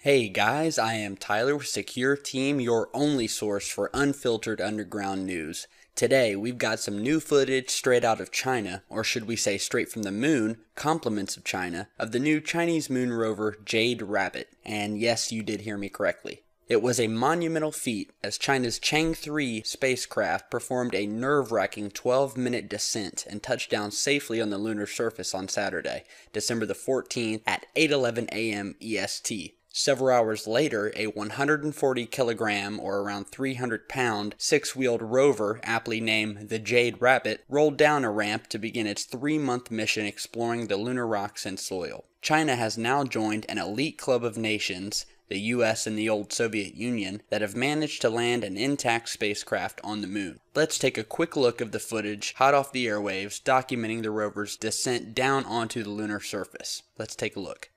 Hey guys, I am Tyler with Secure Team, your only source for unfiltered underground news. Today, we've got some new footage straight out of China, or should we say straight from the moon, compliments of China, of the new Chinese moon rover Jade Rabbit. And yes, you did hear me correctly. It was a monumental feat as China's Chang'e 3 spacecraft performed a nerve-wracking 12-minute descent and touched down safely on the lunar surface on Saturday, December the 14th at 8:11 a.m. EST. Several hours later, a 140-kilogram, or around 300-pound, six-wheeled rover, aptly named the Jade Rabbit, rolled down a ramp to begin its 3-month mission exploring the lunar rocks and soil. China has now joined an elite club of nations, the US and the old Soviet Union, that have managed to land an intact spacecraft on the moon. Let's take a quick look of the footage hot off the airwaves documenting the rover's descent down onto the lunar surface. Let's take a look.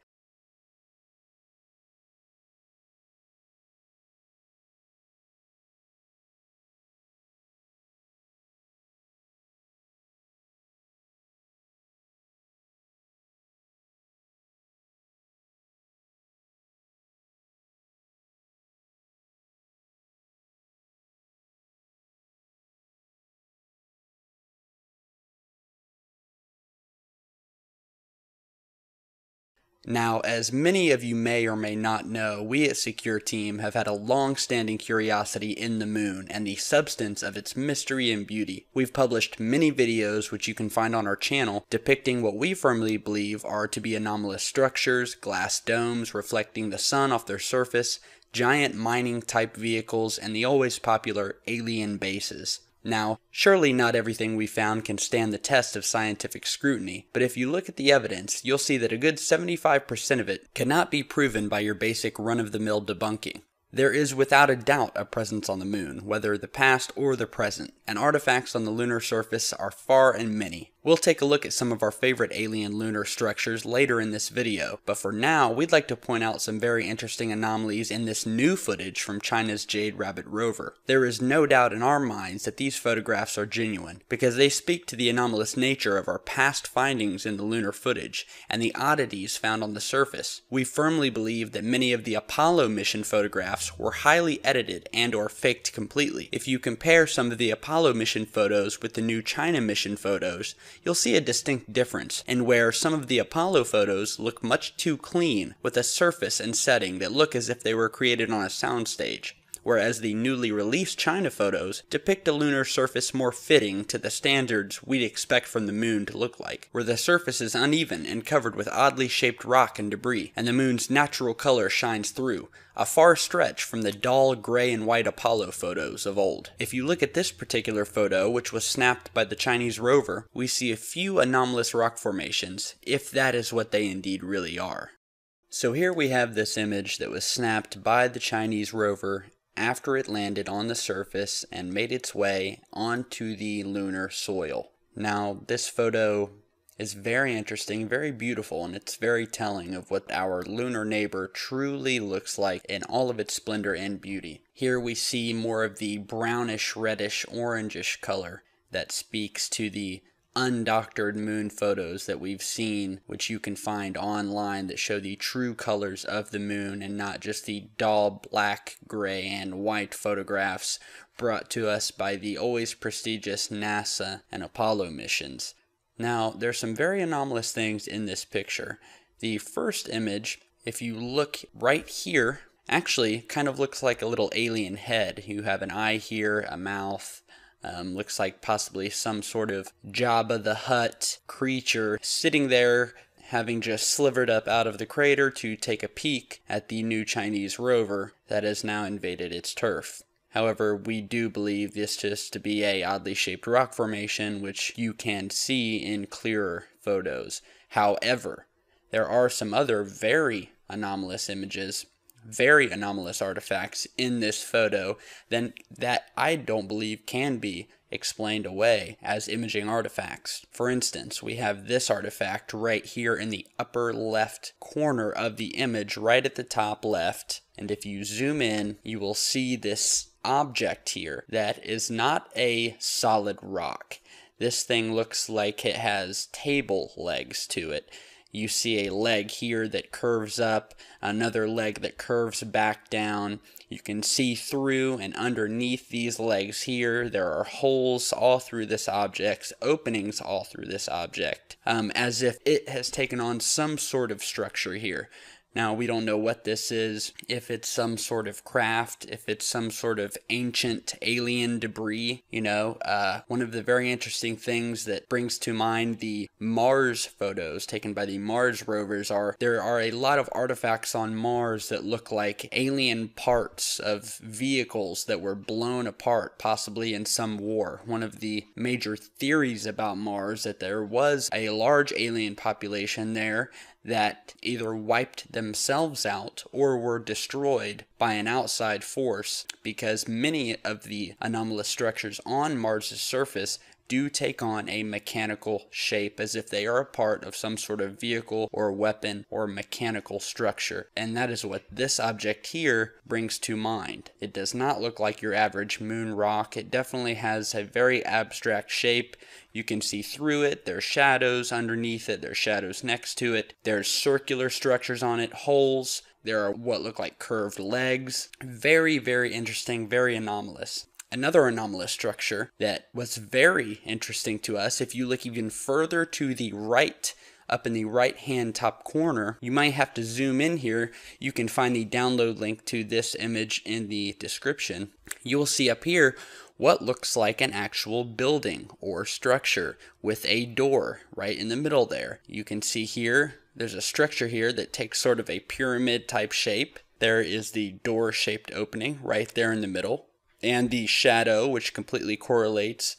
Now, as many of you may or may not know, we at Secure Team have had a long-standing curiosity in the moon and the substance of its mystery and beauty. We've published many videos which you can find on our channel depicting what we firmly believe are to be anomalous structures, glass domes reflecting the sun off their surface, giant mining-type vehicles, and the always popular alien bases. Now, surely not everything we found can stand the test of scientific scrutiny, but if you look at the evidence, you'll see that a good 75% of it cannot be proven by your basic run-of-the-mill debunking. There is without a doubt a presence on the moon, whether the past or the present, and artifacts on the lunar surface are far and many. We'll take a look at some of our favorite alien lunar structures later in this video, but for now, we'd like to point out some very interesting anomalies in this new footage from China's Jade Rabbit rover. There is no doubt in our minds that these photographs are genuine, because they speak to the anomalous nature of our past findings in the lunar footage, and the oddities found on the surface. We firmly believe that many of the Apollo mission photographs were highly edited and or faked completely. If you compare some of the Apollo mission photos with the new China mission photos, you'll see a distinct difference in where some of the Apollo photos look much too clean with a surface and setting that look as if they were created on a soundstage, whereas the newly released China photos depict a lunar surface more fitting to the standards we'd expect from the moon to look like, where the surface is uneven and covered with oddly shaped rock and debris, and the moon's natural color shines through, a far stretch from the dull gray and white Apollo photos of old. If you look at this particular photo, which was snapped by the Chinese rover, we see a few anomalous rock formations, if that is what they indeed really are. So here we have this image that was snapped by the Chinese rover after it landed on the surface and made its way onto the lunar soil. Now, this photo is very interesting, very beautiful, and it's very telling of what our lunar neighbor truly looks like in all of its splendor and beauty. Here we see more of the brownish, reddish, orangish color that speaks to the undoctored moon photos that we've seen, which you can find online, that show the true colors of the moon and not just the dull black, gray, and white photographs brought to us by the always prestigious NASA and Apollo missions. Now, there's some very anomalous things in this picture. The first image, if you look right here, actually kind of looks like a little alien head. You have an eye here, a mouth. Looks like possibly some sort of Jabba the Hutt creature sitting there, having just slivered up out of the crater to take a peek at the new Chinese rover that has now invaded its turf. However, we do believe this just to be a oddly shaped rock formation, which you can see in clearer photos. However, there are some other very anomalous images, very anomalous artifacts in this photo then that I don't believe can be explained away as imaging artifacts. For instance, we have this artifact right here in the upper left corner of the image, right at the top left, and if you zoom in, you will see this object here that is not a solid rock. This thing looks like it has table legs to it. You see a leg here that curves up, another leg that curves back down. You can see through and underneath these legs here. There are holes all through this object, openings all through this object, as if it has taken on some sort of structure here. Now, we don't know what this is, if it's some sort of craft, if it's some sort of ancient alien debris, you know. One of the very interesting things that brings to mind the Mars photos taken by the Mars rovers are, there are a lot of artifacts on Mars that look like alien parts of vehicles that were blown apart, possibly in some war. One of the major theories about Mars that there was a large alien population there that either wiped themselves out or were destroyed by an outside force, because many of the anomalous structures on Mars's surface do take on a mechanical shape, as if they are a part of some sort of vehicle or weapon or mechanical structure. And that is what this object here brings to mind. It does not look like your average moon rock. It definitely has a very abstract shape. You can see through it. There's shadows underneath it. There's shadows next to it. There's circular structures on it, holes. There are what look like curved legs. Very, very interesting, very anomalous. Another anomalous structure that was very interesting to us, if you look even further to the right, up in the right hand top corner, you might have to zoom in here. You can find the download link to this image in the description. You will see up here what looks like an actual building or structure with a door right in the middle there. You can see here, there's a structure here that takes sort of a pyramid type shape. There is the door shaped opening right there in the middle, and the shadow, which completely correlates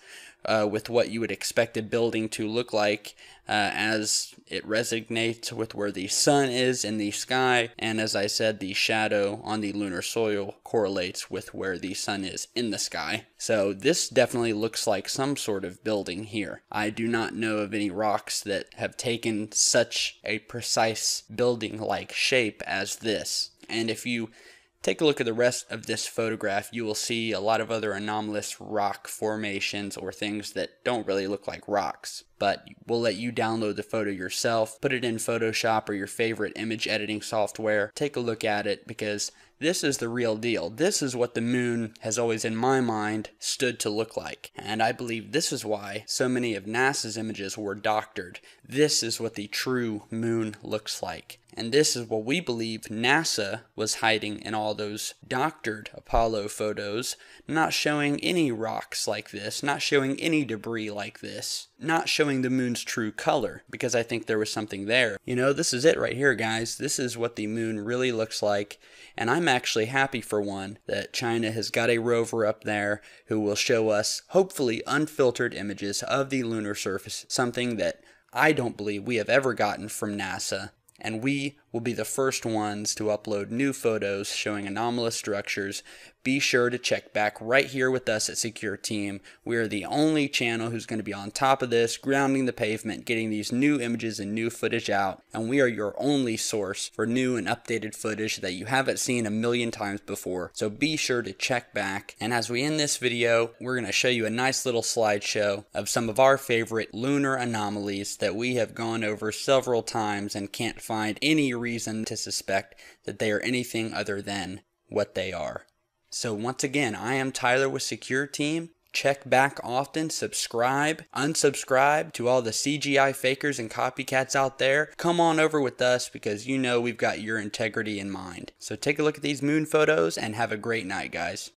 with what you would expect a building to look like, as it resonates with where the sun is in the sky. And as I said, the shadow on the lunar soil correlates with where the sun is in the sky. So this definitely looks like some sort of building here. I do not know of any rocks that have taken such a precise building-like shape as this. And if you take a look at the rest of this photograph, you will see a lot of other anomalous rock formations or things that don't really look like rocks. But we'll let you download the photo yourself, put it in Photoshop or your favorite image editing software. Take a look at it, because this is the real deal. This is what the moon has always, in my mind, stood to look like. And I believe this is why so many of NASA's images were doctored. This is what the true moon looks like. And this is what we believe NASA was hiding in all those doctored Apollo photos, not showing any rocks like this, not showing any debris like this, not showing the moon's true color, because I think there was something there. You know, this is it right here, guys. This is what the moon really looks like. And I'm actually happy for one that China has got a rover up there who will show us, hopefully, unfiltered images of the lunar surface, something that I don't believe we have ever gotten from NASA. And we will be the first ones to upload new photos showing anomalous structures. Be sure to check back right here with us at Secure Team. We are the only channel who's going to be on top of this, grounding the pavement, getting these new images and new footage out. And we are your only source for new and updated footage that you haven't seen a million times before. So be sure to check back. And as we end this video, we're going to show you a nice little slideshow of some of our favorite lunar anomalies that we have gone over several times and can't find any reason to suspect that they are anything other than what they are. So once again, I am Tyler with Secure Team. Check back often, subscribe, unsubscribe to all the CGI fakers and copycats out there. Come on over with us, because you know we've got your integrity in mind. So take a look at these moon photos and have a great night, guys.